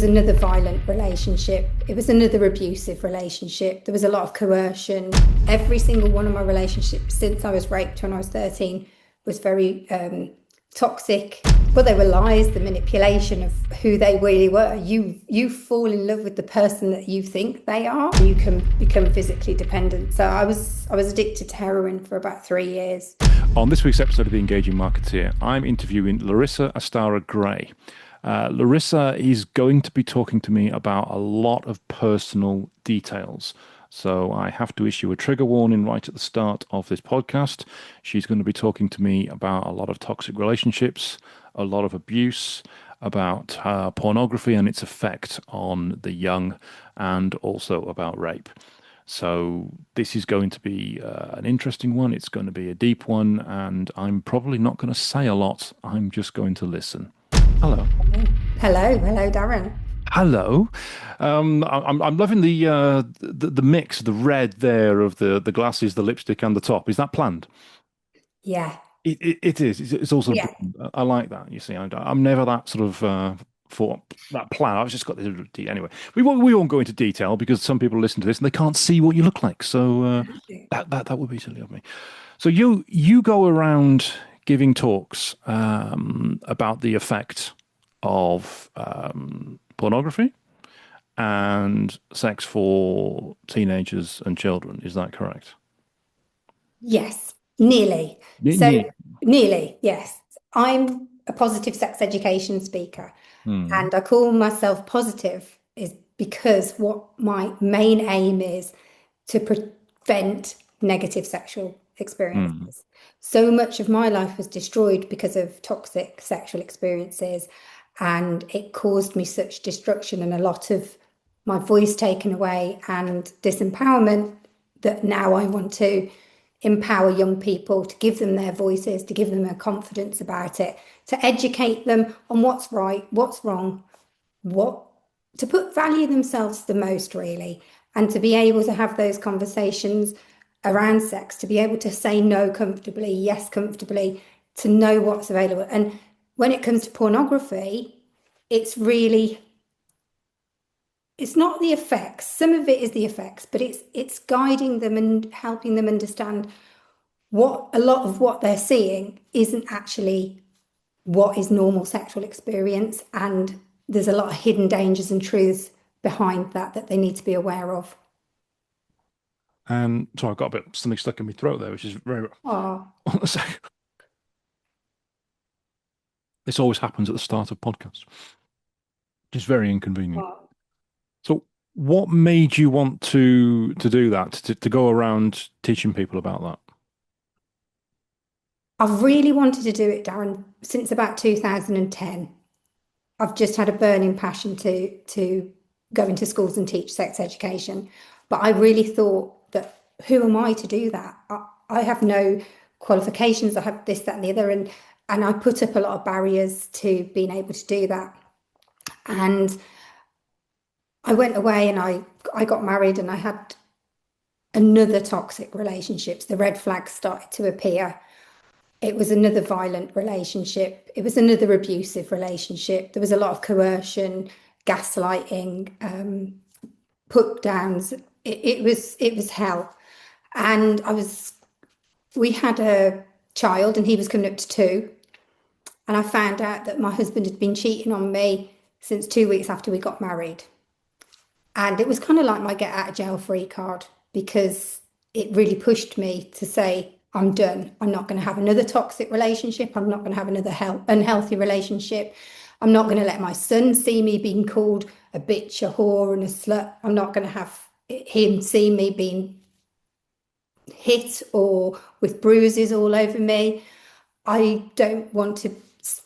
was another violent relationship. It was another abusive relationship. There was a lot of coercion. Every single one of my relationships since I was raped when I was 13 was very toxic. But they were lies, the manipulation of who they really were. You fall in love with the person that you think they are. You can become physically dependent. So I was addicted to heroin for about 3 years. On this week's episode of The Engaging Marketeer, I'm interviewing Larissa Astara Gray. Larissa is going to be talking to me about a lot of personal details. So I have to issue a trigger warning right at the start of this podcast. She's going to be talking to me about a lot of toxic relationships, a lot of abuse, about pornography and its effect on the young, and also about rape. So this is going to be an interesting one. It's going to be a deep one, and I'm probably not going to say a lot. I'm just going to listen. Hello. Hello, Darren. Hello. I'm loving the mix, the red there of the glasses, the lipstick, and the top. Is that planned? Yeah, It is. It's also. yeah. I like that. You see, I'm never that sort of for that plan. I've just got this. Anyway, we won't go into detail because some people listen to this and they can't see what you look like. So that would be silly of me. So you go around giving talks about the effect of pornography and sex for teenagers and children. Is that correct? Yes, nearly. So Yeah. nearly, yes. I'm a positive sex education speaker, Hmm. and I call myself positive is because what my main aim is to prevent negative sexual Hmm. experiences. So much of my life was destroyed because of toxic sexual experiences, and it caused me such destruction and a lot of my voice taken away and disempowerment that now I want to empower young people to give them their voices, to give them a confidence about it, to educate them on what's right, what's wrong, what to put value themselves the most, really, and to be able to have those conversations around sex, to be able to say no comfortably, yes comfortably, to know what's available. And when it comes to pornography, it's really it's not the effects. Some of it is the effects, but it's guiding them and helping them understand what a lot of what they're seeing isn't actually what is normal sexual experience, and there's a lot of hidden dangers and truths behind that they need to be aware of. And so I've got a bit something stuck in my throat there, which is very. Oh, This always happens at the start of podcasts. It's very inconvenient. well, So, what made you want to do that? To go around teaching people about that? I've really wanted to do it, Darren, since about 2010. I've just had a burning passion to go into schools and teach sex education. But I really thought that who am I to do that? I have no qualifications. I have this, that, and the other, and I put up a lot of barriers to being able to do that. And I went away and I got married and I had another toxic relationships. The red flags started to appear. It was another violent relationship. It was another abusive relationship. There was a lot of coercion, gaslighting, put downs. It was hell. And we had a child and he was coming up to 2. And I found out that my husband had been cheating on me since 2 weeks after we got married. And it was kind of like my get out of jail free card because it really pushed me to say, I'm done. I'm not going to have another toxic relationship. I'm not going to have another unhealthy relationship. I'm not going to let my son see me being called a bitch, a whore, and a slut. I'm not going to have him see me being hit or with bruises all over me. I don't want to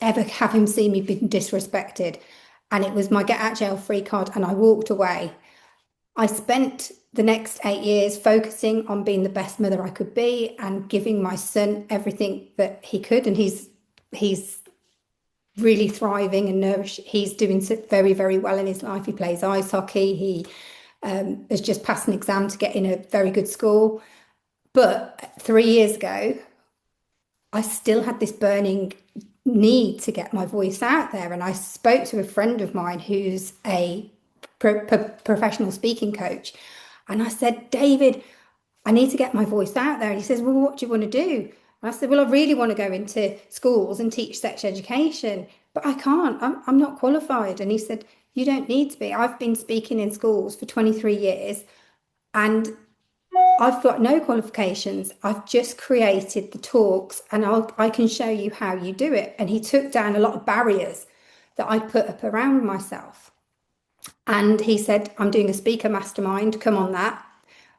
ever have him see me being disrespected. And it was my get out jail free card, and I walked away. I spent the next 8 years focusing on being the best mother I could be and giving my son everything that he could. And he's really thriving and nourished. He's doing very, very well in his life. He plays ice hockey. He has just passed an exam to get in a very good school. But 3 years ago, I still had this burning need to get my voice out there. And I spoke to a friend of mine who's a professional speaking coach. And I said, David, I need to get my voice out there. And he says, well, what do you want to do? And I said, well, I really want to go into schools and teach sex education, but I can't. I'm not qualified. And he said, you don't need to be. I've been speaking in schools for 23 years and I've got no qualifications. I've just created the talks and I can show you how you do it. And he took down a lot of barriers that I put up around myself. And he said, I'm doing a speaker mastermind, come on that,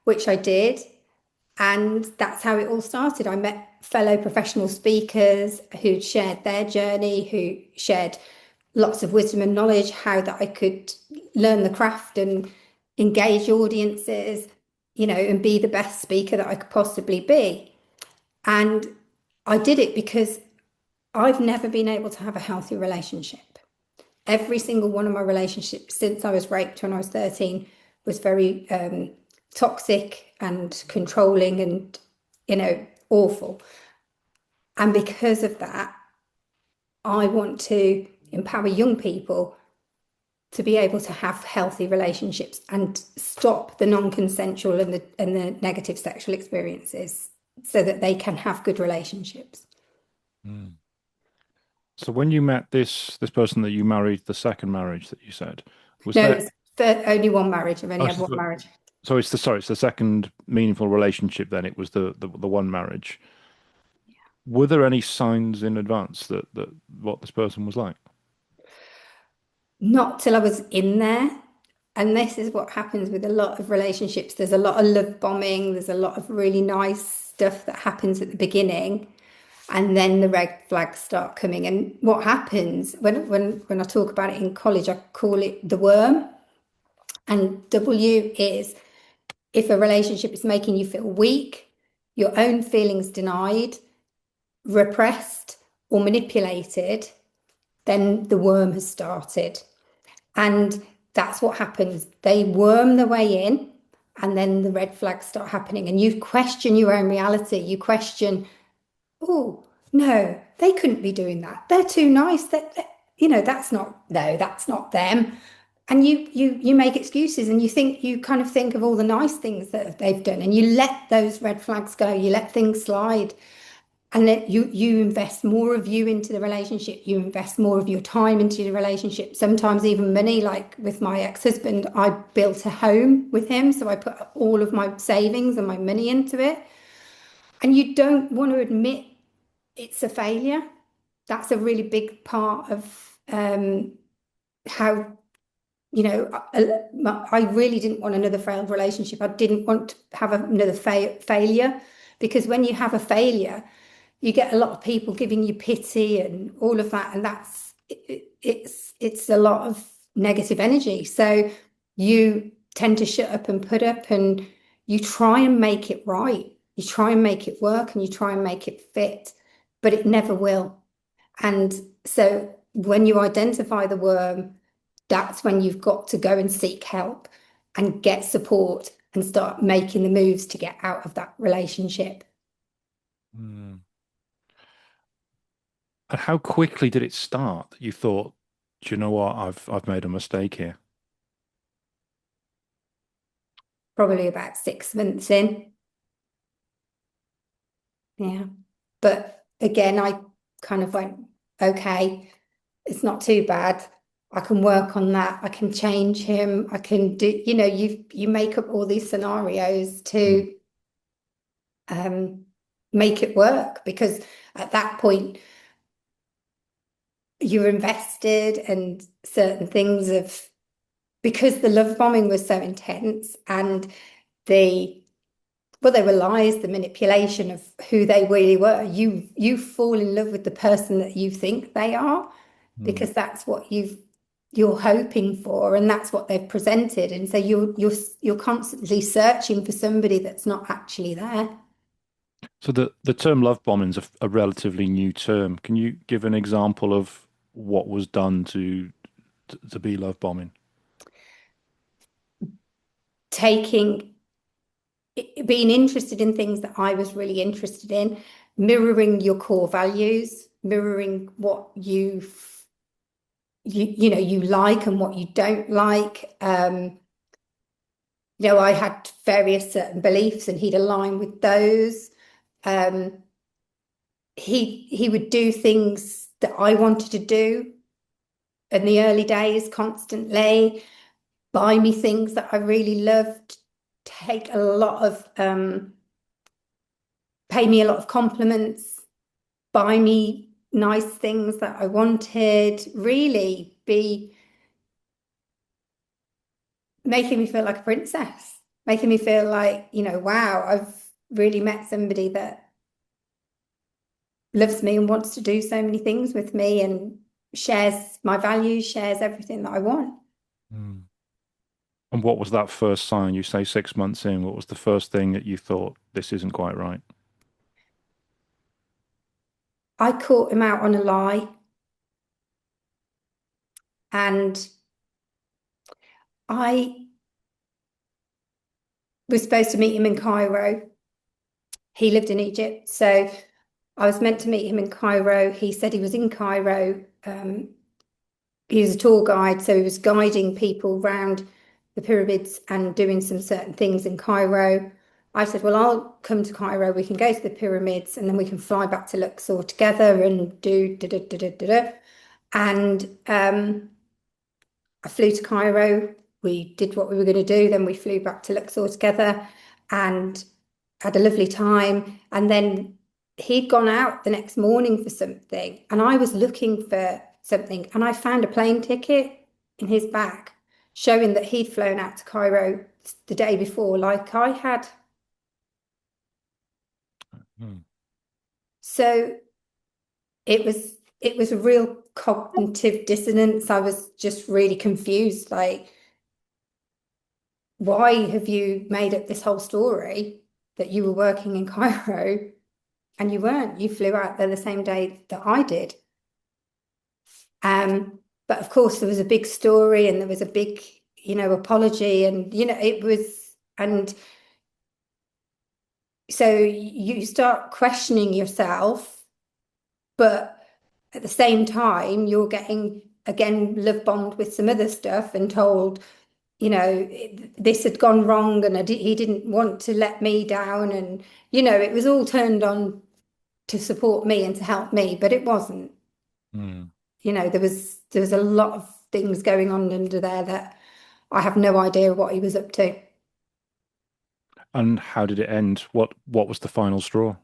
which I did. And that's how it all started. I met fellow professional speakers who'd shared their journey, who shared lots of wisdom and knowledge, how that I could learn the craft and engage audiences, and be the best speaker that I could possibly be. And I did it because I've never been able to have a healthy relationship. Every single one of my relationships since I was raped when I was 13 was very toxic and controlling and, awful. And because of that, I want to empower young people to be able to have healthy relationships and stop the non-consensual and the negative sexual experiences so that they can have good relationships. Mm. So when you met this person that you married, the second marriage that you said, was No, there? it's only one marriage. I've only Oh, had one marriage. so it's the second meaningful relationship. Then it was the one marriage. Were there any signs in advance that what this person was like? Not till I was in there. And this is what happens with a lot of relationships. There's a lot of love bombing. There's a lot of really nice stuff that happens at the beginning. And then the red flags start coming. And what happens when I talk about it in college, I call it the worm. And W is if a relationship is making you feel weak, your own feelings denied, repressed, or manipulated, then the worm has started. And that's what happens. They worm their way in, and then the red flags start happening. And you question your own reality. You question, oh, no, they couldn't be doing that. They're too nice. That's not, no, that's not them. And you make excuses and you kind of think of all the nice things that they've done and you let those red flags go. You let things slide. And then you invest more of you into the relationship. You invest more of your time into the relationship, sometimes even money. Like with my ex-husband, I built a home with him. So I put all of my savings and my money into it. And you don't want to admit it's a failure. That's a really big part of how, I really didn't want another failed relationship. I didn't want to have another failure because when you have a failure, you get a lot of people giving you pity and all of that, and it's a lot of negative energy. So you tend to shut up and put up, and you try and make it right. You try and make it work, and you try and make it fit, but it never will. And so when you identify the worm, that's when you've got to go and seek help and get support and start making the moves to get out of that relationship. Mm. And how quickly did it start that you thought, do you know what, I've made a mistake here? Probably about 6 months in. Yeah. But again, I kind of went, okay, it's not too bad. I can work on that. I can change him. I can do, you make up all these scenarios Mm. to make it work because at that point you're invested and certain things of because the love bombing was so intense and they were lies, the manipulation of who they really were. You fall in love with the person that you think they are Mm. because that's what you're hoping for and that's what they've presented. And so you're constantly searching for somebody that's not actually there. So the term love bombing is a relatively new term. Can you give an example of what was done to be love bombing? Taking being interested in things that I was really interested in, mirroring your core values. mirroring what you like and what you don't like. I had various certain beliefs and he'd align with those. Um, he would do things that I wanted to do in the early days constantly, buy me things that I really loved, take a lot of pay me a lot of compliments, buy me nice things that I wanted, really be making me feel like a princess, making me feel like, wow, I've really met somebody that loves me and wants to do so many things with me and shares my values, shares everything that I want. Mm. And what was that first sign? You say 6 months in, what was the first thing that you thought, this isn't quite right? I caught him out on a lie, and I was supposed to meet him in Cairo. He lived in Egypt, so I was meant to meet him in Cairo. He said he was in Cairo. He was a tour guide, so he was guiding people around the pyramids and doing some certain things in Cairo. I said, well, I'll come to Cairo. We can go to the pyramids and then we can fly back to Luxor together and do da da da da da da. And I flew to Cairo. We did what we were going to do. Then we flew back to Luxor together and had a lovely time. And then he'd gone out the next morning for something, and I was looking for something, and I found a plane ticket in his bag showing that he'd flown out to Cairo the day before, like I had. Mm. So it was a real cognitive dissonance. I was just really confused, like, why have you made up this whole story that you were working in Cairo and you weren't? You flew out there the same day that I did. But of course, there was a big story and there was a big, apology, and it was, and so you start questioning yourself, but at the same time, you're getting again love bombed with some other stuff and told, this had gone wrong and he didn't want to let me down, and it was all turned on to support me and to help me, but it wasn't. Mm. There was a lot of things going on under there that I have no idea what he was up to. And how did it end? What was the final straw?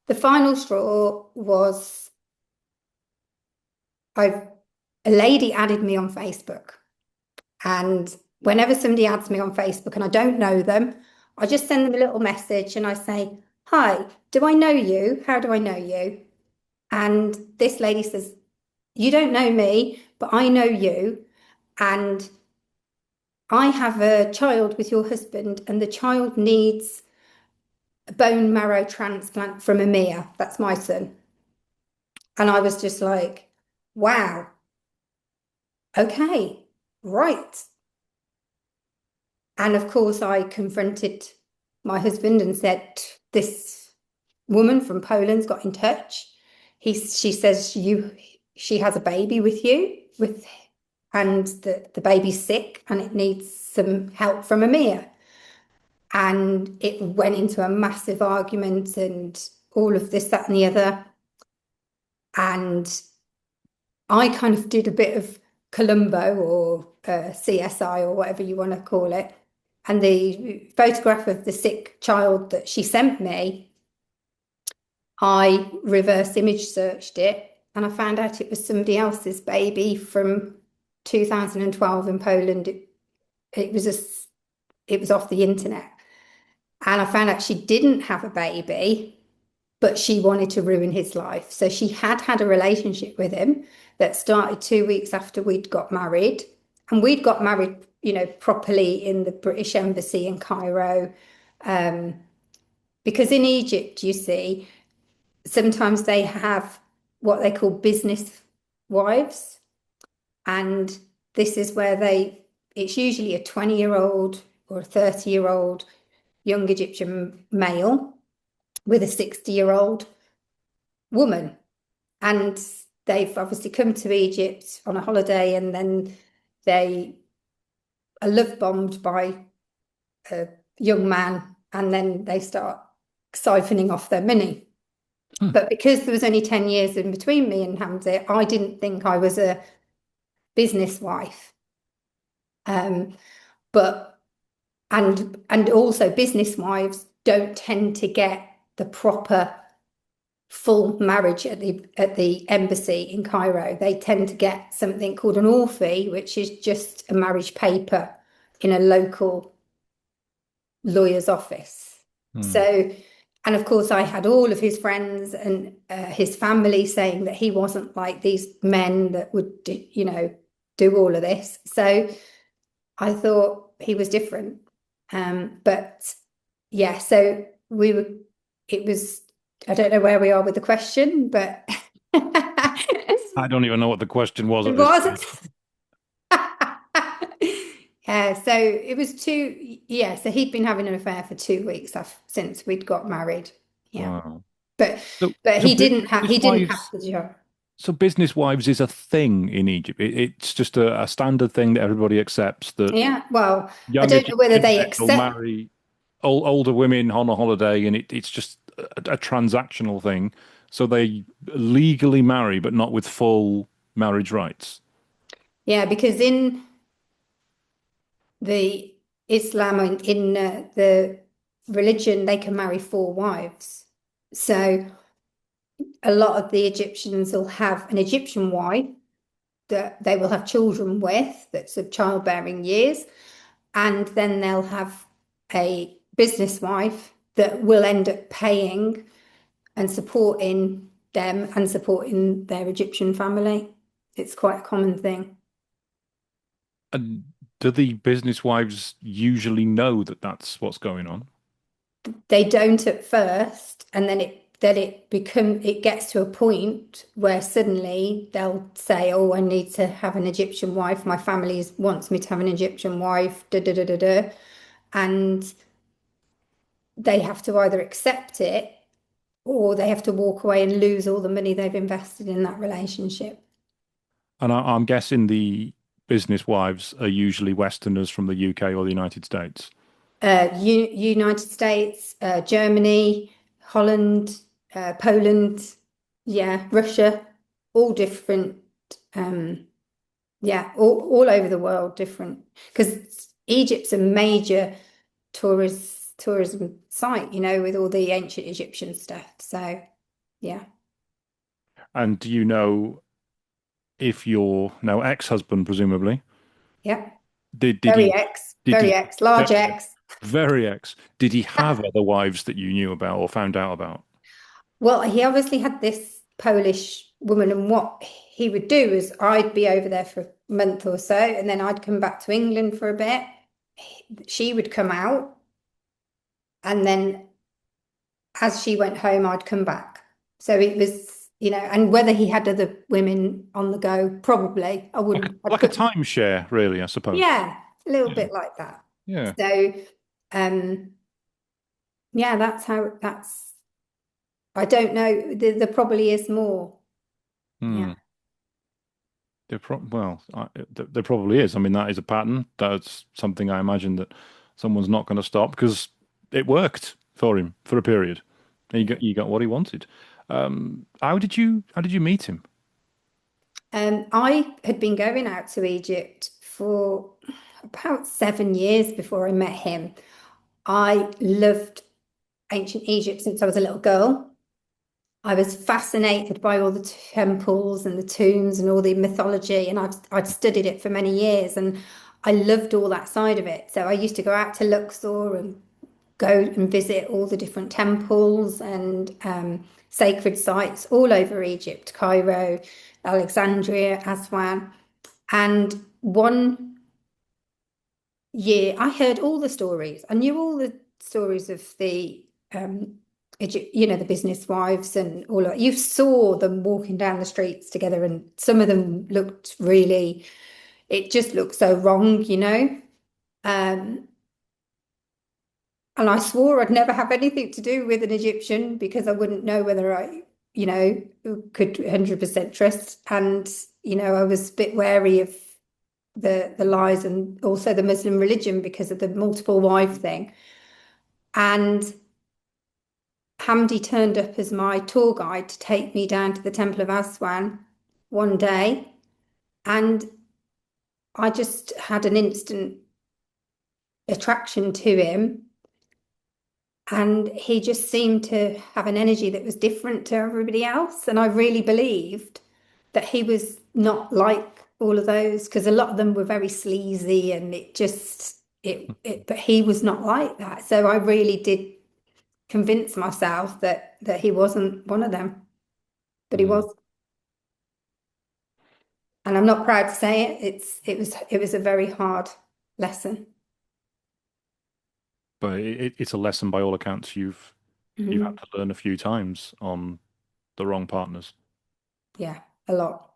The final straw was I a lady added me on Facebook, and whenever somebody adds me on Facebook and I don't know them, I just send them a little message and I say, "Hi, do I know you? How do I know you?" And this lady says, "You don't know me, but I know you, and I have a child with your husband, and the child needs a bone marrow transplant from Amir. That's my son." And I was just like, wow, okay, right. And of course, I confronted my husband and said, this woman from Poland's got in touch. She says she has a baby with you, and the baby's sick and it needs some help from Amir. And it went into a massive argument and all of this, that, and the other. And I kind of did a bit of Columbo or CSI or whatever you want to call it. And the photograph of the sick child that she sent me, I reverse image searched it and I found out it was somebody else's baby from 2012 in Poland. It was it was off the internet. And I found out she didn't have a baby, but she wanted to ruin his life. So she had a relationship with him that started 2 weeks after we'd got married. And we'd got married, properly in the British Embassy in Cairo. Um, because in Egypt, you see, sometimes they have what they call business wives. And this is where it's usually a 20-year-old or a 30-year-old young Egyptian male with a 60-year-old woman. and they've obviously come to Egypt on a holiday, and then they are love bombed by a young man, and then they start siphoning off their money. Hmm. But because there was only 10 years in between me and Hamza, I didn't think I was a business wife. Um, but and also business wives don't tend to get the proper full marriage at the embassy in Cairo. They tend to get something called an orphy, which is just a marriage paper in a local lawyer's office. Hmm. So, and of course, I had all of his friends and his family saying that he wasn't like these men that would, do all of this. So I thought he was different. But yeah, so it was, I don't know where we are with the question, but I don't even know what the question was it at this was. stage. Yeah, so it was yeah, so he'd been having an affair for 2 weeks since we'd got married. Yeah. Wow. But So, but so he business didn't have wives, the job. so business wives is a thing in Egypt. It's just a standard thing that everybody accepts that Yeah, well, I young don't know whether Egyptian they men will accept. marry older women on a holiday, and it's just a transactional thing. So they legally marry, but not with full marriage rights. Yeah, because in the Islam and in the religion, they can marry four wives. So a lot of the Egyptians will have an Egyptian wife that they will have children with that's of childbearing years, and then they'll have a business wife that will end up paying and supporting them and supporting their Egyptian family. It's quite a common thing. And do the business wives usually know that that's what's going on? They don't at first, and then it gets to a point where suddenly they'll say, "Oh, I need to have an Egyptian wife. My family wants me to have an Egyptian wife." Da da da da da, and they have to either accept it or they have to walk away and lose all the money they've invested in that relationship. And I'm guessing the business wives are usually Westerners from the UK or the United States. United States, Germany, Holland, Poland, yeah, Russia, all different. Um, yeah, all over the world, different. Because Egypt's a major tourism site, with all the ancient Egyptian stuff. So, yeah, And do you know if your now ex-husband, presumably, yeah, did he did Very he X, large very, X. very ex? Did he have other wives that you knew about or found out about? Well, he obviously had this Polish woman, and what he would do is I'd be over there for a month or so, and then I'd come back to England for a bit. She would come out, and then as she went home, I'd come back. So it was, and whether he had other women on the go, probably. I wouldn't, I'd Like a put, timeshare, really, I suppose. yeah, a little Yeah, bit like that. yeah. So, yeah, I don't know. There probably is more. Yeah. Hmm. There probably is. I mean, that is a pattern. That's something I imagine that someone's not going to stop because it worked for him for a period. And you got what he wanted. How did you meet him? I had been going out to Egypt for about 7 years before I met him. I loved ancient Egypt since I was a little girl. I was fascinated by all the temples and the tombs and all the mythology, and I'd studied it for many years, and I loved all that side of it. So I used to go out to Luxor and go and visit all the different temples and sacred sites all over Egypt, Cairo, Alexandria, Aswan. And one year, I heard all the stories. I knew all the stories of the, the business wives and all of it. You saw them walking down the streets together, and some of them looked really, it just looked so wrong. Um, and I swore I'd never have anything to do with an Egyptian because I wouldn't know whether I could 100% trust. And, I was a bit wary of the lies and also the Muslim religion because of the multiple wife thing. And Hamdi turned up as my tour guide to take me down to the Temple of Aswan one day. And I just had an instant attraction to him. And he just seemed to have an energy that was different to everybody else. And I really believed that he was not like all of those because a lot of them were very sleazy and but he was not like that. So I really did convince myself that he wasn't one of them, but he Mm. was. And I'm not proud to say it. It was a very hard lesson. But it's a lesson by all accounts you've had Mhm. to learn a few times on the wrong partners. Yeah, a lot.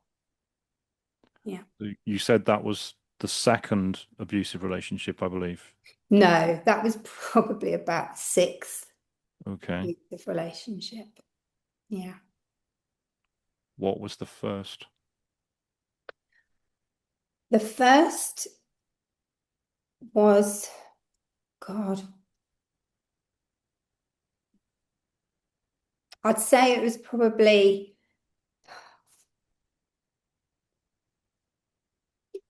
Yeah. You said that was the second abusive relationship, I believe. No, that was probably about sixth Okay. abusive relationship. Yeah. What was the first? The first was, God, I'd say it was probably,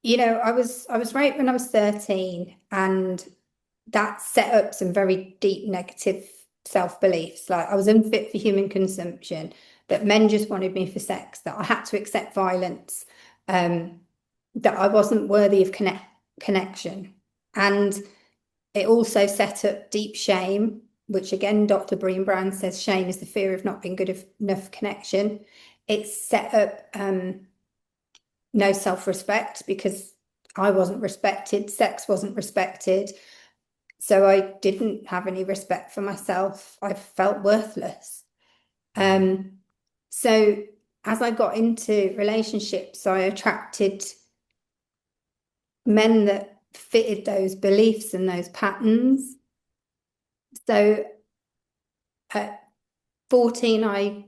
I was raped when I was 13, and that set up some very deep negative self-beliefs. Like I was unfit for human consumption, that men just wanted me for sex, that I had to accept violence, um, that I wasn't worthy of connection. And it also set up deep shame, which again, Dr. Bream Brown says shame is the fear of not being good enough connection. It set up no self-respect because I wasn't respected, sex wasn't respected. So I didn't have any respect for myself. I felt worthless. Mhm. Um, so as I got into relationships, I attracted men that fitted those beliefs and those patterns. So at 14, I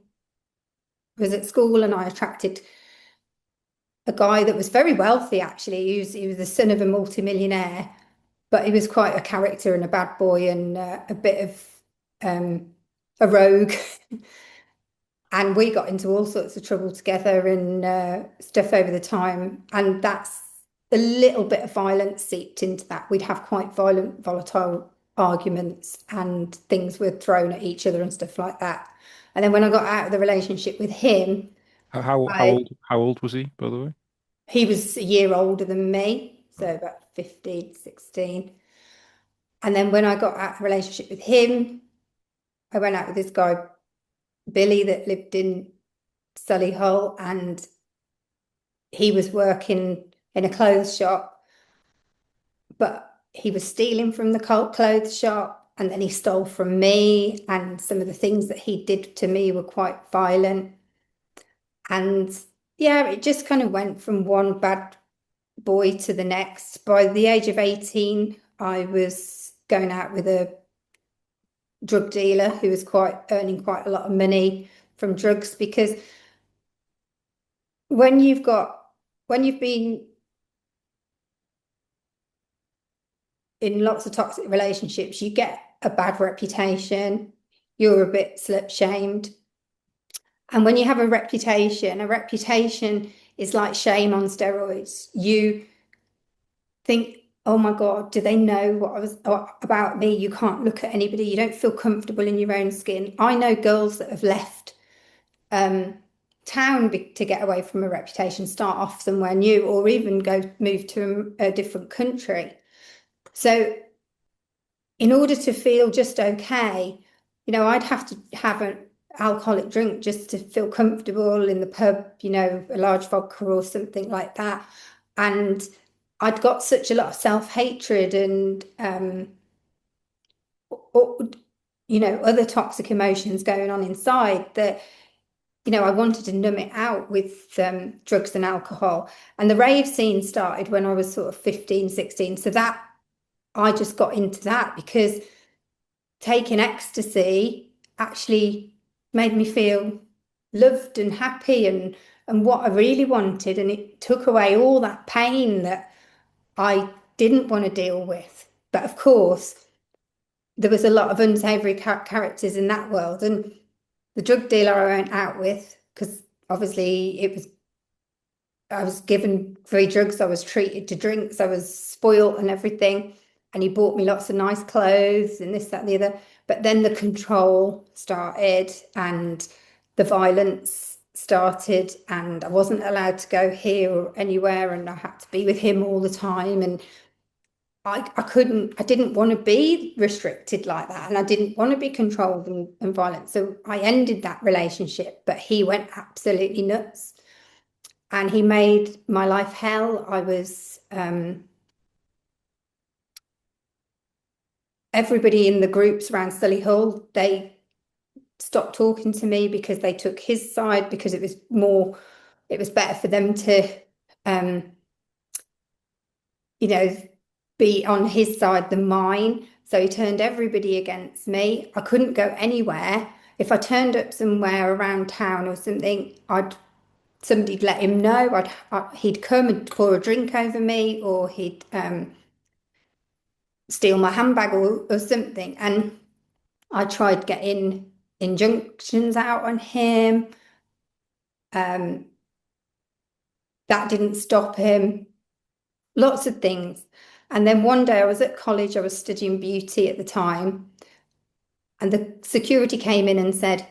was at school and I attracted a guy that was very wealthy, actually. He was the son of a multimillionaire, but he was quite a character and a bad boy and a bit of a rogue. And we got into all sorts of trouble together and stuff over the time. And that's a little bit of violence seeped into that. We'd have quite violent, volatile arguments and things were thrown at each other and stuff like that. And then when I got out of the relationship with him, I How old was he, by the way? he was a year older than me, so about 15, 16. And then when I got out of the relationship with him, I went out with this guy, Billy, that lived in Solihull, and he was working in a clothes shop, but he was stealing from the clothes shop and then he stole from me. And some of the things that he did to me were quite violent. And yeah, it just kind of went from one bad boy to the next. By the age of 18, I was going out with a drug dealer who was quite earning quite a lot of money from drugs because when you've been in lots of toxic relationships, you get a bad reputation. You're a bit slut shamed. And when you have a reputation is like shame on steroids. You think, oh my God, do they know about me? You can't look at anybody. You don't feel comfortable in your own skin. I know girls that have left um, town to get away from a reputation, start off somewhere new, or even go move to a different country. So in order to feel just okay, I'd have to have an alcoholic drink just to feel comfortable in the pub, a large vodka or something like that. And I'd got such a lot of self-hatred and other toxic emotions going on inside that, I wanted to numb it out with drugs and alcohol. And the rave scene started when I was sort of 15, 16. So that I just got into that because taking ecstasy actually made me feel loved and happy and what I really wanted. And it took away all that pain that I didn't want to deal with. But of course, there was a lot of unsavory characters in that world. And the drug dealer I went out with, because obviously I was given free drugs, I was treated to drinks, I was spoilt and everything. And he bought me lots of nice clothes and this, that, and the other. But then the control started and the violence started, and I wasn't allowed to go here or anywhere, and I had to be with him all the time. And I didn't want to be restricted like that. And I didn't want to be controlled and violent. So I ended that relationship, but he went absolutely nuts and he made my life hell. I was, everybody in the groups around Solihull, they stopped talking to me because they took his side because it was better for them to, um, you know, be on his side than mine. So he turned everybody against me. I couldn't go anywhere. If I turned up somewhere around town or something, somebody'd let him know. He'd come and pour a drink over me, or he'd steal my handbag or something. And I tried getting injunctions out on him. Um, that didn't stop him. Lots of things. And then one day I was at college, I was studying beauty at the time, and the security came in and said,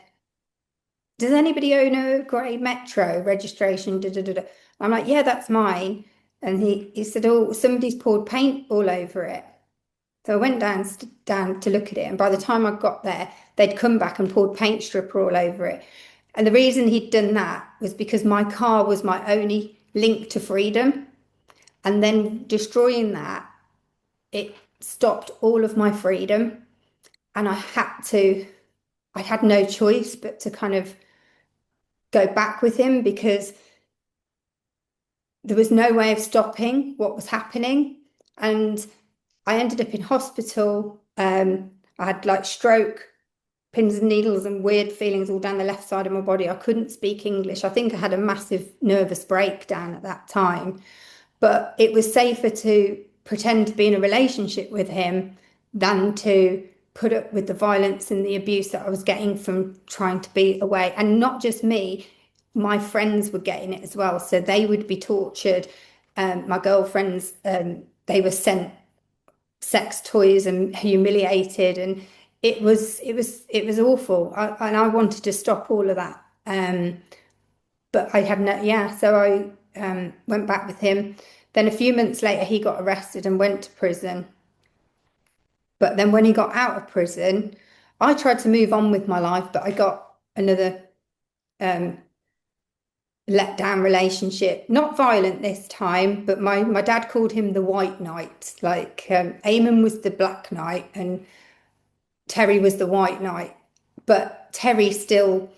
does anybody own a grey Metro registration? Da, da, da, da. I'm like, yeah, that's mine. And he said, oh, somebody's poured paint all over it. So I went down to look at it. And by the time I got there, they'd come back and poured paint stripper all over it. And the reason he'd done that was because my car was my only link to freedom. And then destroying that, it stopped all of my freedom. And I had no choice but to kind of go back with him because there was no way of stopping what was happening. And I ended up in hospital. I had like stroke, pins and needles, and weird feelings all down the left side of my body. I couldn't speak English. I think I had a massive nervous breakdown at that time. But it was safer to pretend to be in a relationship with him than to put up with the violence and the abuse that I was getting from trying to be away. And not just me, my friends were getting it as well. So they would be tortured. My girlfriends, they were sent sex toys and humiliated, and it was awful. And I wanted to stop all of that. But I had no, yeah. So I went back with him. Then a few months later, he got arrested and went to prison. But then when he got out of prison, I tried to move on with my life, but I got another um, let down relationship. Not violent this time, but my dad called him the White Knight. Like Eamon was the Black Knight and Terry was the White Knight. But Terry still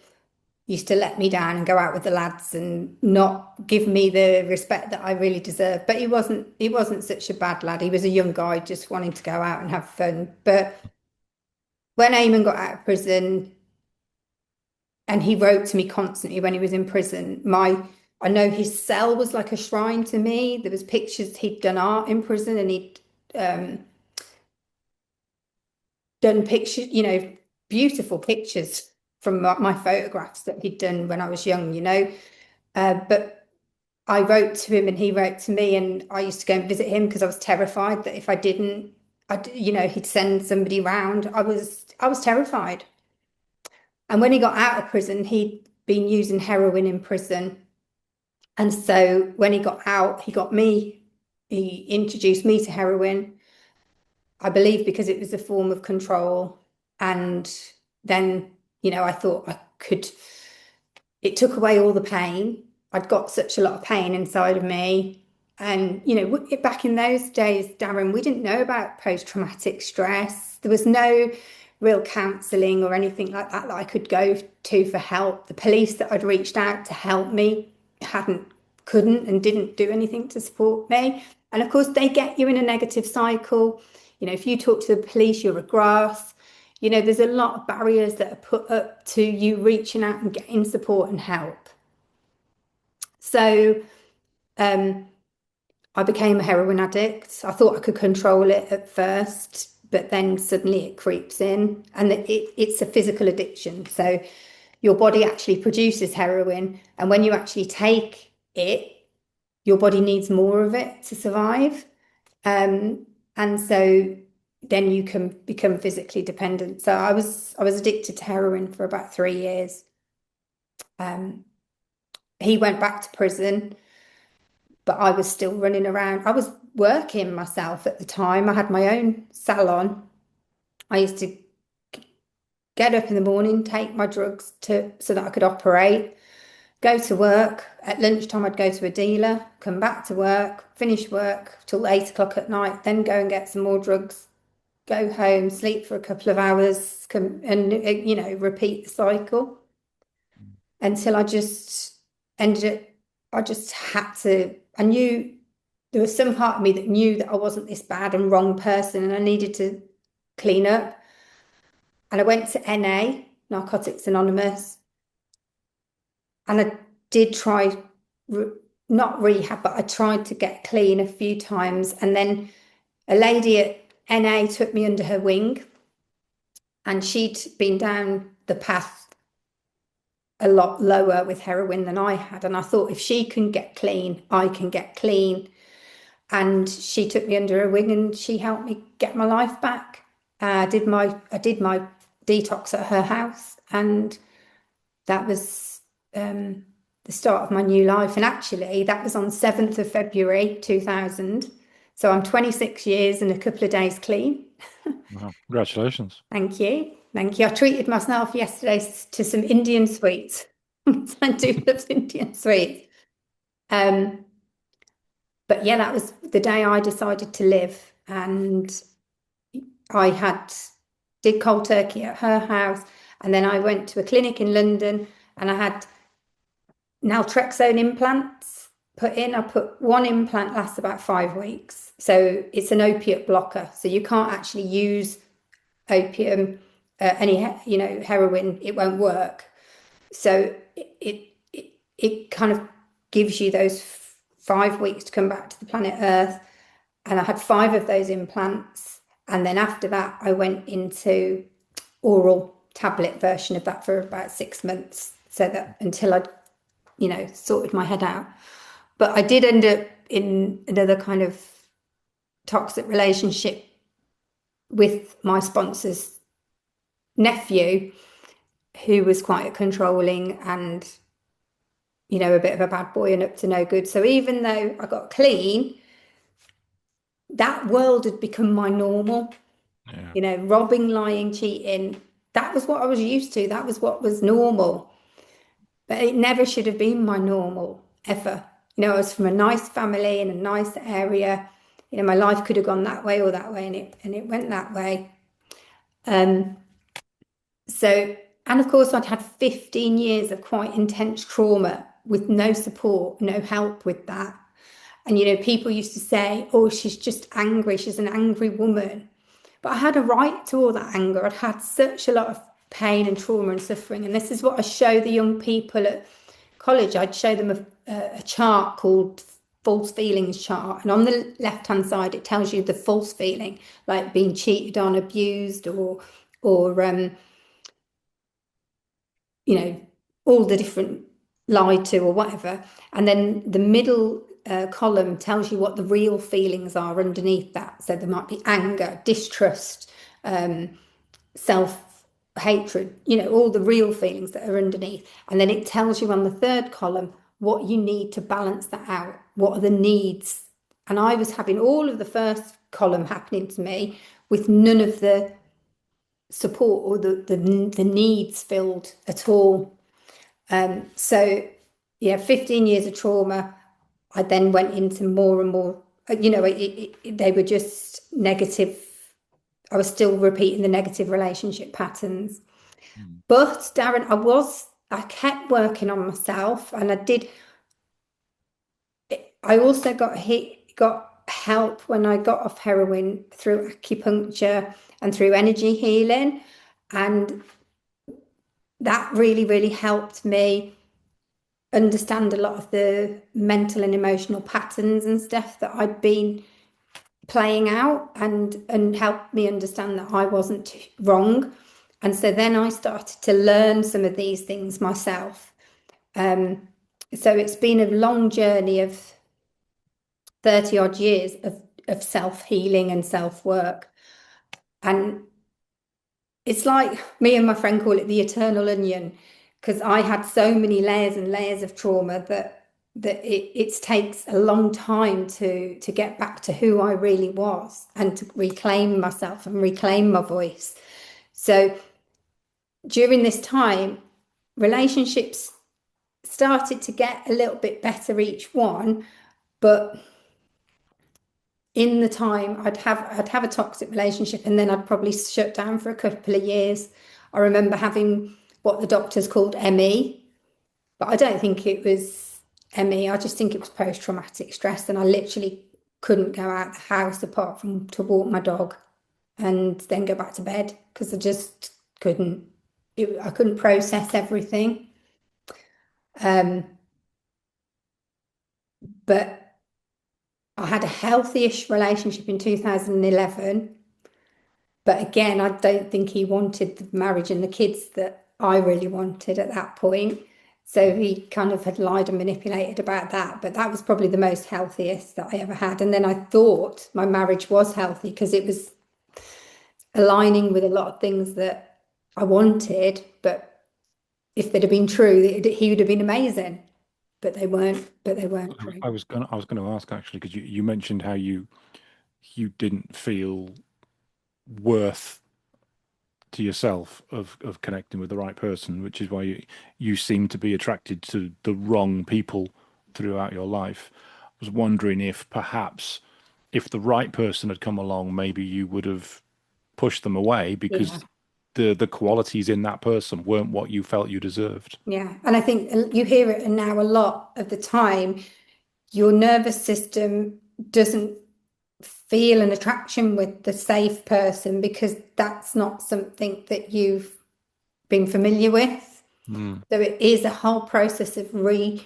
used to let me down and go out with the lads and not give me the respect that I really deserved. But he wasn't such a bad lad. He was a young guy just wanting to go out and have fun. But when Eamon got out of prison, and he wrote to me constantly when he was in prison, I know his cell was like a shrine to me. There was pictures, he'd done art in prison, and he'd done pictures, beautiful pictures from my photographs that he'd done when I was young, but I wrote to him and he wrote to me, and I used to go and visit him because I was terrified that if I didn't, he'd send somebody round. I was terrified. And when he got out of prison, he'd been using heroin in prison. And so when he got out, he introduced me to heroin, I believe because it was a form of control. And then, I thought it took away all the pain. I'd got such a lot of pain inside of me. And, back in those days, Darren, we didn't know about post-traumatic stress. There was no real counselling or anything like that I could go to for help. The police that I'd reached out to help me couldn't and didn't do anything to support me. And of course, they get you in a negative cycle. If you talk to the police, you're a grass. there's a lot of barriers that are put up to you reaching out and getting support and help. So I became a heroin addict. I thought I could control it at first, but then suddenly it creeps in, and it's a physical addiction. So your body actually produces heroin, and when you actually take it, your body needs more of it to survive. And so then you can become physically dependent. So I was addicted to heroin for about 3 years. He went back to prison, but I was still running around. I was working myself at the time. I had my own salon. I used to get up in the morning, take my drugs so that I could operate, go to work. At lunchtime, I'd go to a dealer, come back to work, finish work till 8 o'clock at night, then go and get some more drugs, go home, sleep for a couple of hours, come and repeat the cycle until I just ended up. I just had to. I knew there was some part of me that knew that I wasn't this bad and wrong person, and I needed to clean up. And I went to NA, Narcotics Anonymous, and I did try, not rehab, but I tried to get clean a few times. And then a lady at NA took me under her wing, and she'd been down the path a lot lower with heroin than I had. And I thought, if she can get clean, I can get clean. And she took me under her wing and she helped me get my life back. I did my detox at her house, and that was the start of my new life. And actually, that was on 7th of February 2000. So I'm 26 years and a couple of days clean. Wow. Congratulations. Thank you. Thank you. I treated myself yesterday to some Indian sweets. I do love Indian sweets. But yeah, that was the day I decided to live. And I did cold turkey at her house. And then I went to a clinic in London and I had naltrexone implants put in. I put one implant, lasts about 5 weeks. So it's an opiate blocker. So you can't actually use opium, heroin, it won't work. So it kind of gives you those 5 weeks to come back to the planet Earth. And I had 5 of those implants. And then after that, I went into oral tablet version of that for about 6 months. So that until I'd, sorted my head out. But I did end up in another kind of toxic relationship with my sponsor's nephew, who was quite controlling and, a bit of a bad boy and up to no good. So even though I got clean, that world had become my normal. Yeah. Robbing, lying, cheating. That was what I was used to. That was what was normal. But it never should have been my normal, ever. I was from a nice family in a nice area. My life could have gone that way or that way, and it went that way. And of course, I'd had 15 years of quite intense trauma with no support, no help with that. And, people used to say, oh, she's just angry. She's an angry woman. But I had a right to all that anger. I'd had such a lot of pain and trauma and suffering. And this is what I show the young people at college. I'd show them a chart called false feelings chart. And on the left-hand side, it tells you the false feeling, like being cheated on, abused, or all the different lied to or whatever. And then the middle column tells you what the real feelings are underneath that. So there might be anger, distrust, self-hatred, all the real feelings that are underneath. And then it tells you on the third column what you need to balance that out. What are the needs? And I was having all of the first column happening to me with none of the support or the needs filled at all. So yeah, 15 years of trauma. I then went into more and more, they were just negative. I was still repeating the negative relationship patterns. But Darren, I kept working on myself, and I also got help when I got off heroin through acupuncture and through energy healing. And that really, really helped me understand a lot of the mental and emotional patterns and stuff that I'd been playing out, and helped me understand that I wasn't wrong. And so then I started to learn some of these things myself. So it's been a long journey of 30 odd years of self-healing and self-work. And it's like, me and my friend call it the eternal onion, because I had so many layers and layers of trauma that it takes a long time to get back to who I really was and to reclaim myself and reclaim my voice. So during this time, relationships started to get a little bit better each one, but in the time I'd have a toxic relationship, and then I'd probably shut down for a couple of years. I remember having what the doctors called ME, but I don't think it was ME. I just think it was post-traumatic stress, and I literally couldn't go out the house apart from to walk my dog and then go back to bed because I just couldn't. I couldn't process everything. Um, but I had a healthy-ish relationship in 2011. But again, I don't think he wanted the marriage and the kids that I really wanted at that point. So he kind of had lied and manipulated about that. But that was probably the most healthiest that I ever had. And then I thought my marriage was healthy because it was aligning with a lot of things that I wanted. But if they'd have been true, he would have been amazing. But they weren't. But they weren't true. I was gonna ask actually because you mentioned how you didn't feel worth to yourself of connecting with the right person, which is why you seem to be attracted to the wrong people throughout your life. I was wondering if perhaps if the right person had come along, maybe you would have pushed them away Yeah. because the qualities in that person weren't what you felt you deserved. Yeah. And I think you hear it now a lot of the time. Your nervous system doesn't feel an attraction with the safe person because that's not something that you've been familiar with. Mm. So it is a whole process of realigning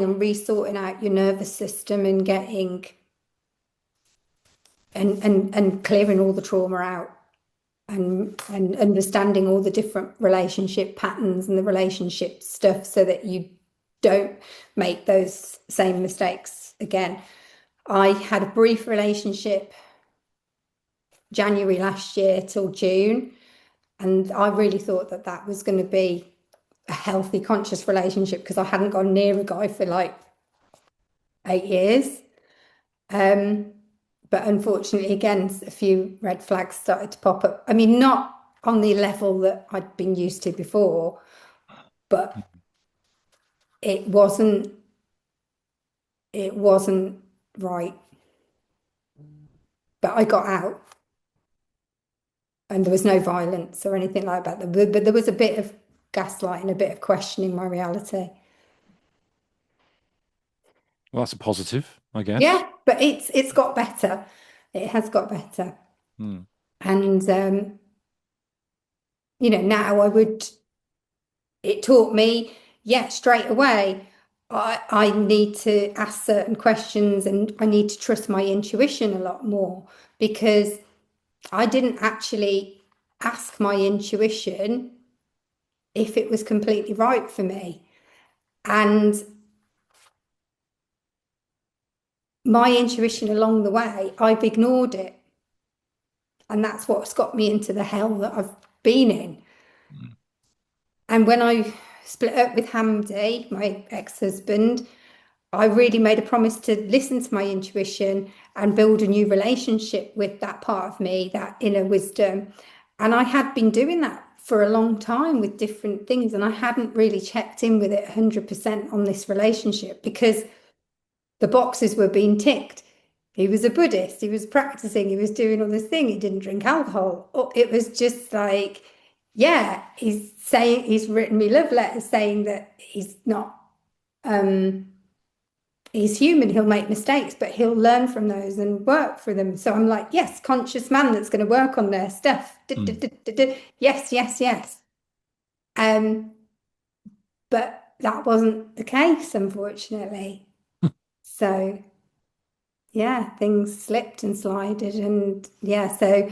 and resorting out your nervous system and getting and clearing all the trauma out and understanding all the different relationship patterns and the relationship stuff so that you don't make those same mistakes again. I had a brief relationship January last year till June, and I really thought that that was going to be a healthy, conscious relationship because I hadn't gone near a guy for like 8 years. But unfortunately, again, a few red flags started to pop up. I mean, not on the level that I'd been used to before, but it wasn't it wasn't right. But I got out and there was no violence or anything like that. But there was a bit of gaslighting, a bit of questioning my reality. Well, that's a positive, I guess. Yeah, but it's got better. It has got better. Mm. And now it taught me, yeah, straight away, I need to ask certain questions and I need to trust my intuition a lot more because I didn't actually ask my intuition if it was completely right for me. And my intuition along the way, I've ignored it. And that's what's got me into the hell that I've been in. Mm. And when I split up with Hamdi, my ex-husband, I really made a promise to listen to my intuition and build a new relationship with that part of me, that inner wisdom. And I had been doing that for a long time with different things. And I hadn't really checked in with it 100% on this relationship because the boxes were being ticked. He was a Buddhist, he was practicing, he was doing all this thing, he didn't drink alcohol. It was just like, yeah, he's written me love letters saying that he's not he's human, he'll make mistakes, but he'll learn from those and work for them. So I'm like, yes, conscious man that's going to work on their stuff. Mm. Yes, yes, yes. Um, but that wasn't the case, unfortunately. So yeah, things slipped and slided, and yeah, so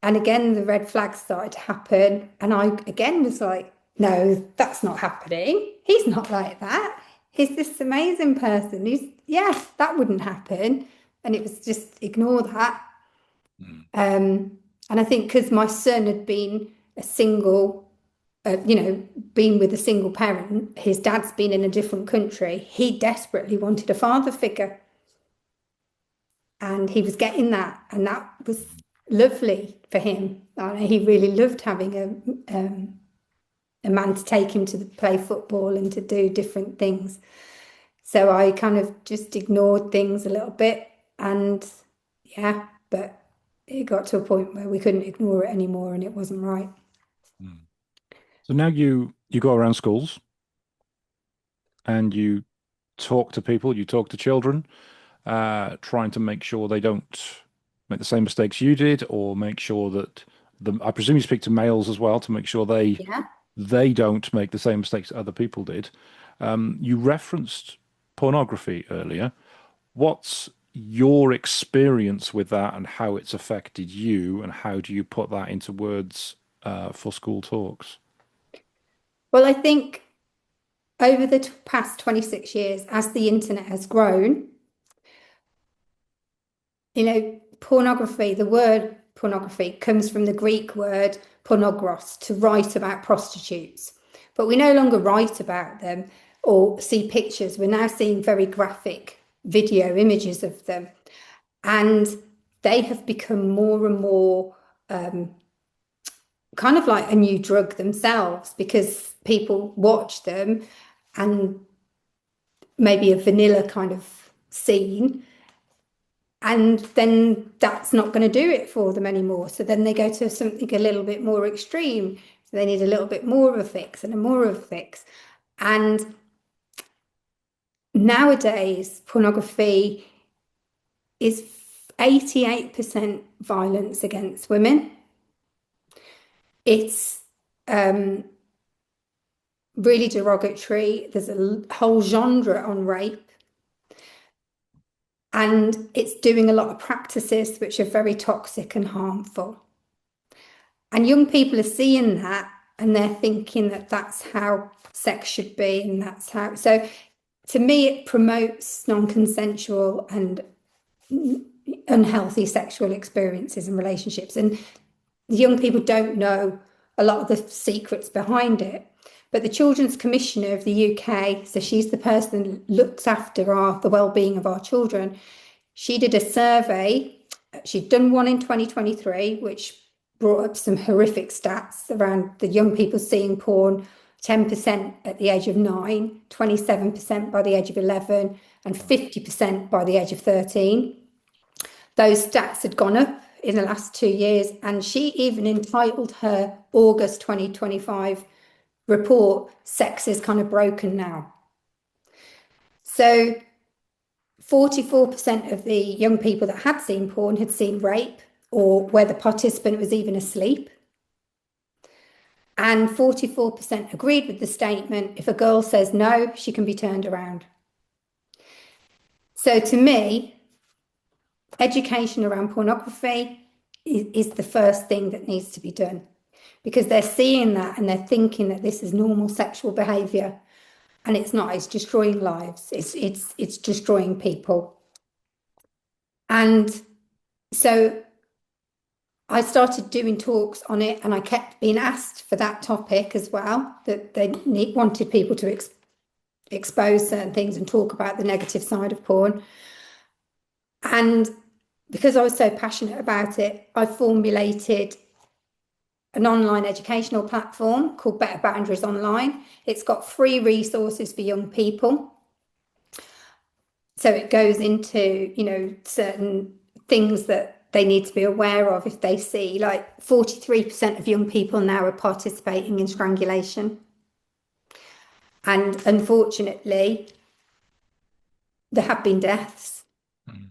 and again the red flags started to happen, and I again was like, no, that's not happening. He's not like that. He's this amazing person. He's yeah, that wouldn't happen. And it was just ignore that. Mm. And I think because my son had been a single, been with a single parent, his dad's been in a different country. He desperately wanted a father figure, and he was getting that, and that was lovely for him. He really loved having a man to take him to play football and to do different things. So I kind of just ignored things a little bit, and yeah, but it got to a point where we couldn't ignore it anymore, and it wasn't right. Mm. So now you go around schools and you talk to people, you talk to children, trying to make sure they don't make the same mistakes you did, or make sure that I presume you speak to males as well to make sure Yeah. they don't make the same mistakes other people did. You referenced pornography earlier. What's your experience with that and how it's affected you, and how do you put that into words for school talks? Well, I think over the past 26 years, as the internet has grown, pornography, the word pornography comes from the Greek word pornogros, to write about prostitutes. But we no longer write about them or see pictures. We're now seeing very graphic video images of them. And they have become more and more kind of like a new drug themselves, because people watch them and maybe a vanilla kind of scene, and then that's not going to do it for them anymore. So then they go to something a little bit more extreme. So they need a little bit more of a fix and a more of a fix. And nowadays, pornography is 88% violence against women. It's really derogatory. There's a whole genre on rape. And it's doing a lot of practices which are very toxic and harmful. And young people are seeing that, and they're thinking that that's how sex should be, and that's how. So to me, it promotes non-consensual and unhealthy sexual experiences and relationships. And the young people don't know a lot of the secrets behind it. But the Children's Commissioner of the UK, so she's the person that looks after the well-being of our children, she did a survey. She'd done one in 2023, which brought up some horrific stats around the young people seeing porn: 10% at the age of 9, 27% by the age of 11, and 50% by the age of 13. Those stats had gone up in the last 2 years, and she even entitled her August 2025 report "Sex is kind of broken now." So 44% of the young people that had seen porn had seen rape, or where the participant was even asleep. And 44% agreed with the statement: if a girl says no, she can be turned around. So to me, education around pornography is the first thing that needs to be done, because they're seeing that and they're thinking that this is normal sexual behavior, and it's not. It's destroying lives. It's destroying people. And so I started doing talks on it, and I kept being asked for that topic as well, that they wanted people to expose certain things and talk about the negative side of porn. And because I was so passionate about it, I formulated an online educational platform called Better Boundaries Online. It's got free resources for young people. So it goes into, certain things that they need to be aware of if they see, like 43% of young people now are participating in strangulation. And unfortunately, there have been deaths. Mm.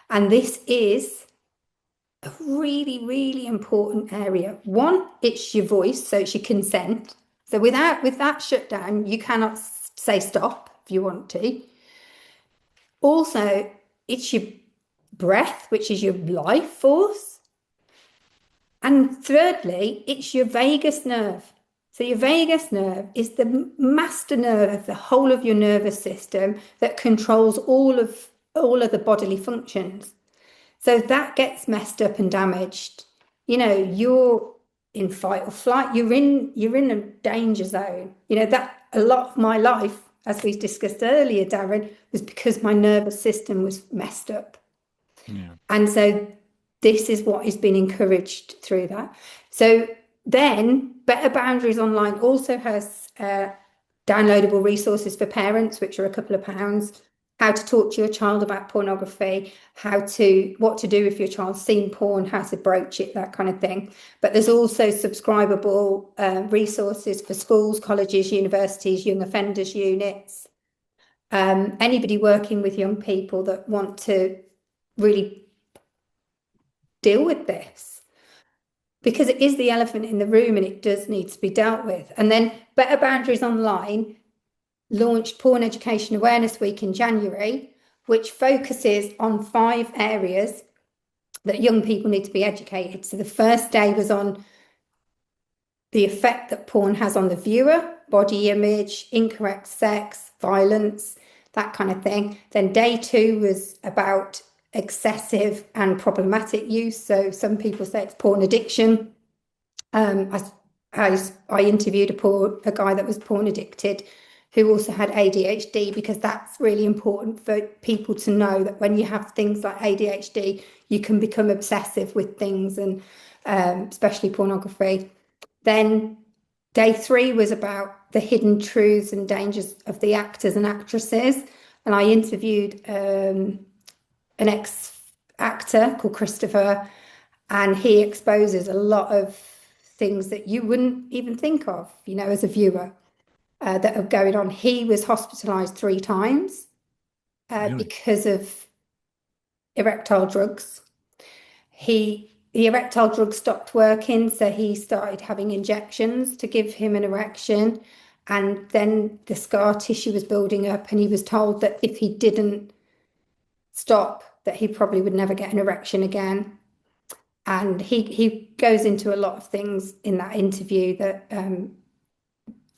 And this is a really, really important area. One, it's your voice, so it's your consent. So with that shutdown, you cannot say stop if you want to. Also, it's your breath, which is your life force. And thirdly, it's your vagus nerve. So your vagus nerve is the master nerve of the whole of your nervous system that controls all of the bodily functions. So that gets messed up and damaged. You're in fight or flight. You're in a danger zone. That a lot of my life, as we discussed earlier, Darren, was because my nervous system was messed up. Yeah. And so this is what is being encouraged through that. So then Better Boundaries Online also has downloadable resources for parents, which are a couple of pounds, how to talk to your child about pornography, what to do if your child's seen porn, how to broach it, that kind of thing. But there's also subscribable resources for schools, colleges, universities, young offenders units, anybody working with young people that want to really deal with this, because it is the elephant in the room and it does need to be dealt with. And then Better Boundaries Online launched Porn Education Awareness Week in January, which focuses on 5 areas that young people need to be educated. So the first day was on the effect that porn has on the viewer, body image, incorrect sex, violence, that kind of thing. Then day 2 was about excessive and problematic use. So some people say it's porn addiction. I interviewed a guy that was porn addicted who also had ADHD, because that's really important for people to know that when you have things like ADHD, you can become obsessive with things, and especially pornography. Then day 3 was about the hidden truths and dangers of the actors and actresses. And I interviewed an ex-actor called Christopher, and he exposes a lot of things that you wouldn't even think of, as a viewer, that are going on. He was hospitalized 3 times Really? because of erectile drugs. The erectile drug stopped working, so he started having injections to give him an erection. And then the scar tissue was building up, and he was told that if he didn't stop, that he probably would never get an erection again. And he goes into a lot of things in that interview that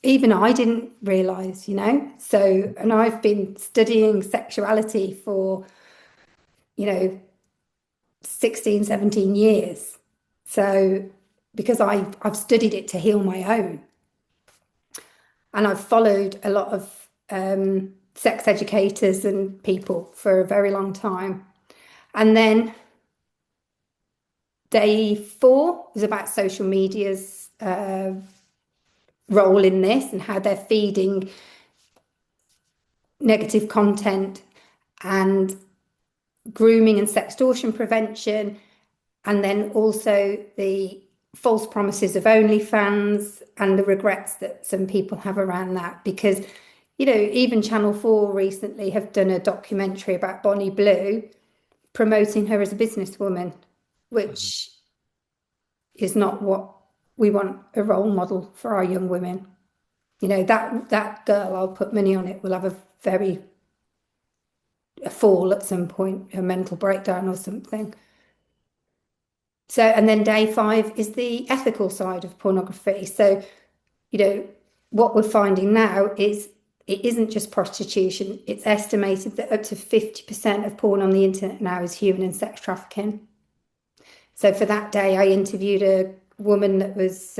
even I didn't realize, So, and I've been studying sexuality for, 16, 17 years. So, because I've studied it to heal my own. And I've followed a lot of sex educators and people for a very long time. And then day 4 was about social media's role in this and how they're feeding negative content and grooming and sextortion prevention, and then also the false promises of OnlyFans and the regrets that some people have around that. Because, even Channel 4 recently have done a documentary about Bonnie Blue, promoting her as a businesswoman, which is not what we want a role model for our young women. That girl, I'll put money on it, will have a fall at some point, a mental breakdown or something. So, and then day 5 is the ethical side of pornography. So, what we're finding now is it isn't just prostitution. It's estimated that up to 50% of porn on the internet now is human and sex trafficking. So for that day, I interviewed a woman that was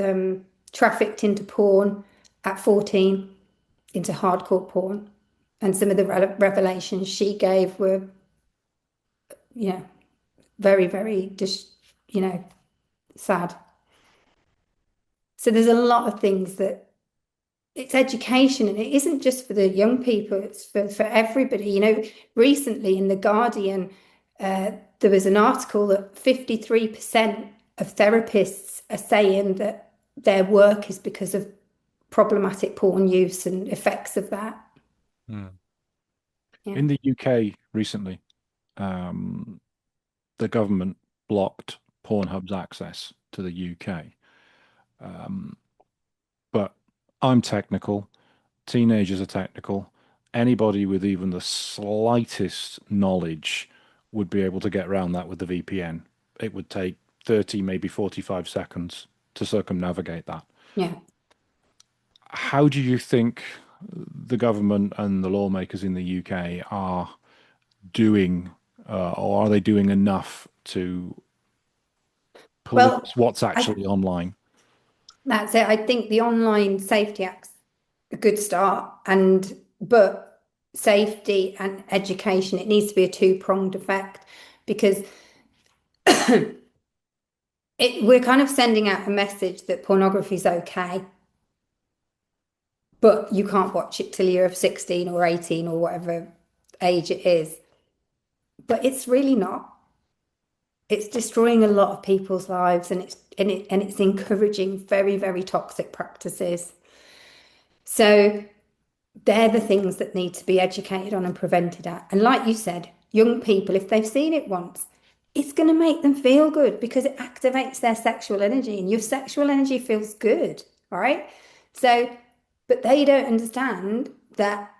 trafficked into porn at 14, into hardcore porn. And some of the revelations she gave were, very, very just, sad. So there's a lot of things that it's education, and it isn't just for the young people, it's for everybody. Recently in The Guardian, there was an article that 53% of therapists are saying that their work is because of problematic porn use and effects of that. Mm. Yeah. In the UK recently, um, the government blocked Pornhub's access to the UK. Um, but I'm technical, teenagers are technical. Anybody with even the slightest knowledge would be able to get around that with the VPN. It would take 30, maybe 45 seconds to circumnavigate that. Yeah. How do you think the government and the lawmakers in the UK are doing, or are they doing enough to Well, police what's I actually online? that's it. I think the Online Safety Act's a good start, and but safety and education, it needs to be a two-pronged effect because we're kind of sending out a message that pornography is okay, but you can't watch it till you're of 16 or 18 or whatever age it is. But it's really not. It's destroying a lot of people's lives, and it's encouraging very, very toxic practices. So they're the things that need to be educated on and prevented at. And like you said, young people, if they've seen it once, it's going to make them feel good because it activates their sexual energy, and your sexual energy feels good, right? So, but they don't understand that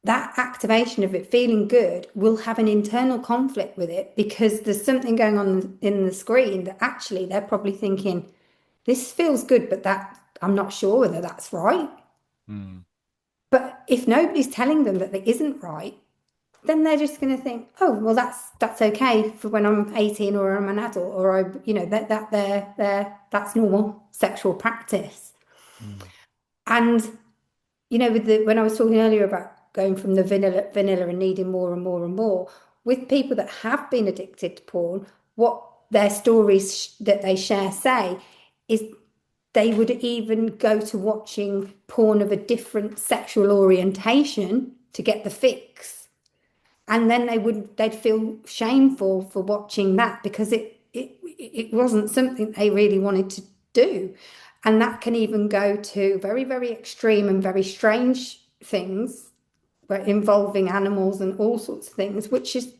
that activation of it feeling good will have an internal conflict with it because there's something going on in the screen that actually they're probably thinking, this feels good, but that I'm not sure whether that's right. Hmm. But if nobody's telling them that it isn't right, then they're just going to think, oh, well, that's okay for when I'm 18 or I'm an adult or that that's normal sexual practice. Hmm. And with the when I was talking earlier about going from the vanilla and needing more and more and more, with people that have been addicted to porn, what their stories that they share say is they would even go to watching porn of a different sexual orientation to get the fix. And then they'd feel shameful for watching that because it wasn't something they really wanted to do. And that can even go to very, very extreme and very strange things, but involving animals and all sorts of things, which is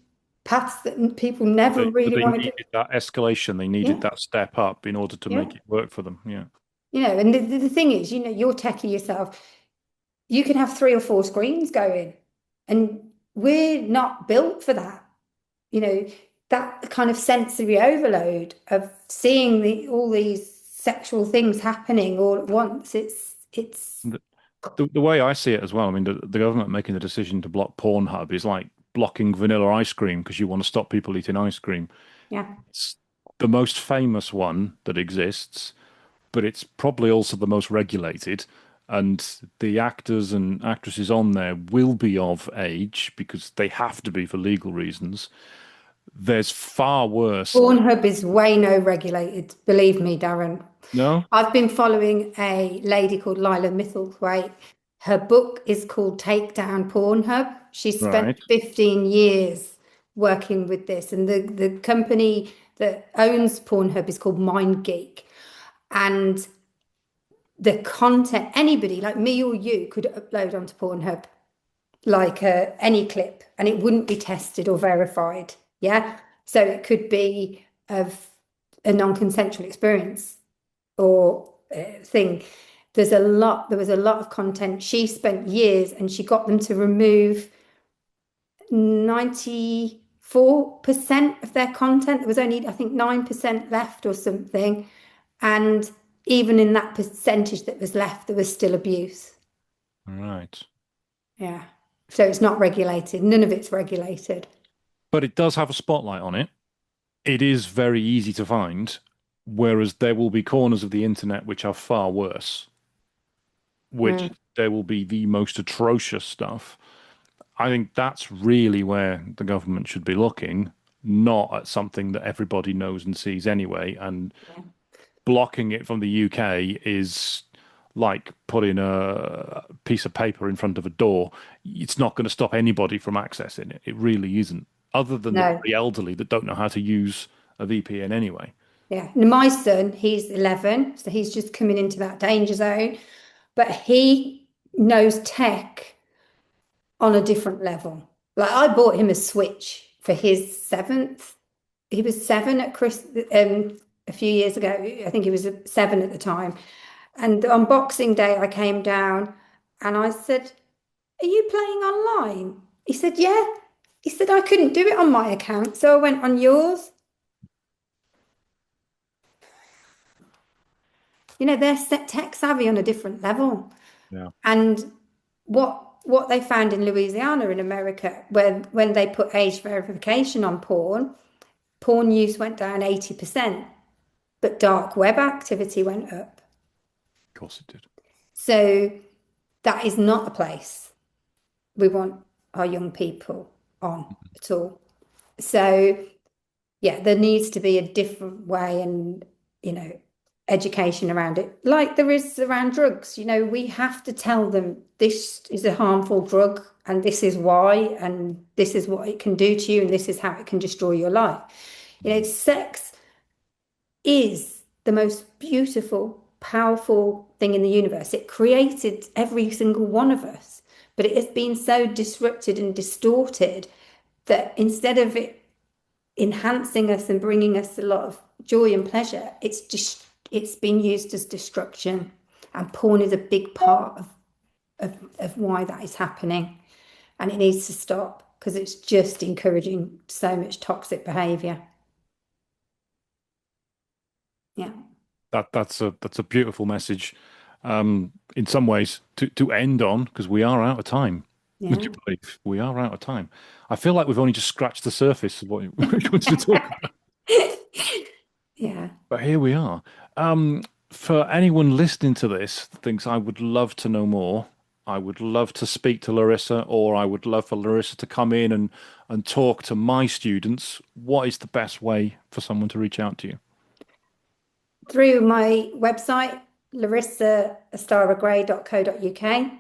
paths that people never But really they wanted to. needed that escalation. They needed Yeah, that step up in order to yeah. make it work for them. Yeah. And the thing is, you're techie yourself. You can have three or four screens going, and we're not built for that. You know, that kind of sensory overload of seeing all these sexual things happening all at once. It's The, the way I see it as well, I mean, the government making the decision to block Pornhub is like blocking vanilla ice cream because you want to stop people eating ice cream. yeah. It's the most famous one that exists, but it's probably also the most regulated. And the actors and actresses on there will be of age because they have to be for legal reasons. There's far worse. Pornhub is way no regulated, believe me, Darren. No? I've been following a lady called Lila Mithilthwaite. Her book is called Take Down Pornhub. She spent Right. 15 years working with this, and the company that owns Pornhub is called MindGeek. And the content, anybody like me or you could upload onto Pornhub like any clip, and it wouldn't be tested or verified. Yeah. So it could be of a non-consensual experience or thing. There was a lot of content. She spent years and she got them to remove 94% of their content. There was only, I think, 9% left or something. And even in that percentage that was left, there was still abuse. Right. Yeah. So it's not regulated. None of it's regulated. But it does have a spotlight on it. It is very easy to find, whereas there will be corners of the internet which are far worse, which Mm, there will be the most atrocious stuff. I think that's really where the government should be looking, not at something that everybody knows and sees anyway. And yeah. blocking it from the UK is like putting a piece of paper in front of a door. It's not going to stop anybody from accessing it. It really isn't, other than the No. very elderly that don't know how to use a VPN anyway. Yeah. And my son, he's 11, so he's just coming into that danger zone, but he knows tech on a different level. Like I bought him a Switch for his seventh. He was seven at a few years ago. I think he was seven at the time. And on Boxing Day, I came down and I said, "Are you playing online?" He said, "Yeah." He said, "I couldn't do it on my account, so I went on yours." They're tech savvy on a different level. Yeah. And what they found in Louisiana in America, when they put age verification on porn use went down 80%, but dark web activity went up. Of course it did. So that is not a place we want our young people on at all. So yeah, there needs to be a different way and, education around it, like there is around drugs. We have to tell them this is a harmful drug and this is why, and this is what it can do to you, and this is how it can destroy your life. Sex is the most beautiful, powerful thing in the universe. It created every single one of us, but it has been so disrupted and distorted that instead of it enhancing us and bringing us a lot of joy and pleasure, it's been used as destruction. And porn is a big part of why that is happening. And it needs to stop because it's just encouraging so much toxic behavior. Yeah. That's a beautiful message. In some ways to end on, because we are out of time. Would Yeah. you believe we are out of time? I feel like we've only just scratched the surface of what we wanted to talk about, Yeah. but here we are. For anyone listening to this thinks I would love to know more, I would love to speak to Larissa, or I would love for Larissa to come in and talk to my students. What is the best way for someone to reach out to you? Through my website, larissaastaragray.co.uk.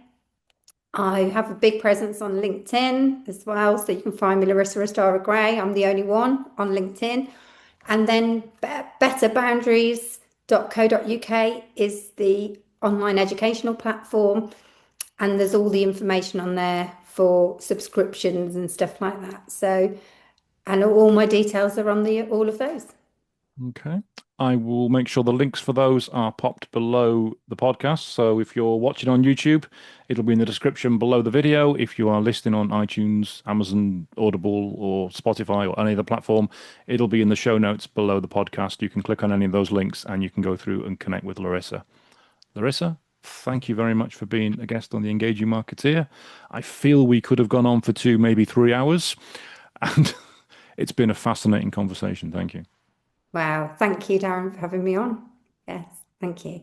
I have a big presence on LinkedIn as well, so you can find me Larissa Astara Gray. I'm the only one on LinkedIn. And then betterboundaries.co.uk is the online educational platform, and there's all the information on there for subscriptions and stuff like that. So, and all my details are on the all of those. Okay. I will make sure the links for those are popped below the podcast. So if you're watching on YouTube, it'll be in the description below the video. If you are listening on iTunes, Amazon, Audible, or Spotify or any other platform, it'll be in the show notes below the podcast. You can click on any of those links and you can go through and connect with Larissa. Larissa, thank you very much for being a guest on the Engaging Marketeer. I feel we could have gone on for 2, maybe 3 hours, and it's been a fascinating conversation. Thank you. Wow. Thank you, Darren, for having me on. Yes. Thank you.